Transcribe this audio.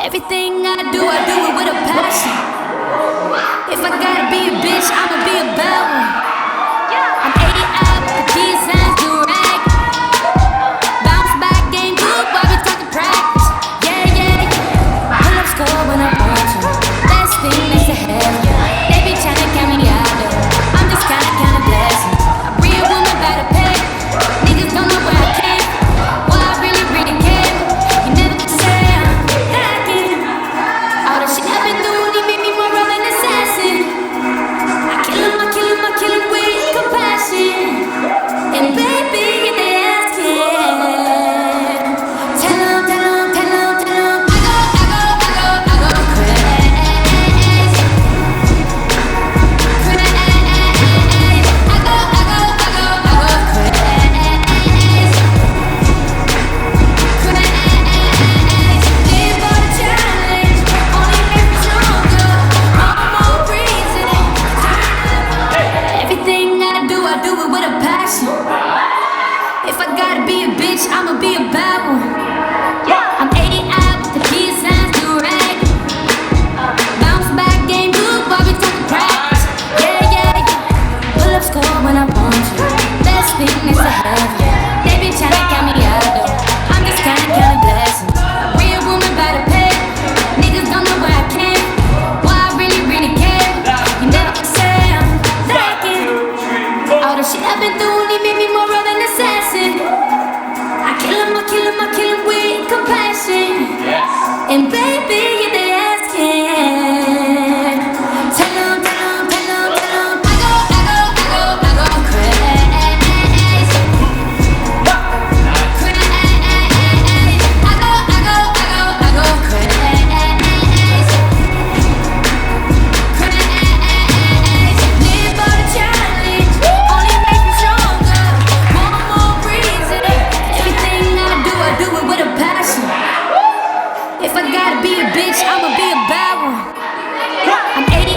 Everything I do it with a passion. If I gotta be a bitch, I'ma be a bad one. I'm 80 out, the keys and do rag. Bounce back, game good while we talking practice. Yeah, yeah, yeah. Pull up score when I want to. Best thing is to have. They be tryna count me out though. I'm just kinda blessed. A real woman better pay. Niggas don't know where I came. Well, I really, really care. You never could say I'm lacking. All the shit I've been doing, it made me more of an assassin. I kill him with compassion. And baby, if they asking, tell 'em, I go crazy. I do it with a passion. If I gotta be a bitch, I'ma be a bad one. I'm 80 out, the keys and do rag. Bounce back, game good while we talking practice. Yeah, yeah, yeah. Pull up score when I want to. Best thing is to have you. They be tryna count me out though. I'm just kinda blessed. A real woman better pay. Niggas don't know where I came. Why I really, really care. You never can say I'm lacking. All the shit I've been doing, it made me more of an assassin. I kill him with compassion. And baby, if they asking, tell 'em, I go crazy. I go crazy. Live for the challenge, only makes me stronger. One more reason. Everything I do it with a passion. If I gotta be a bitch, I'ma be a bad one. I'm 80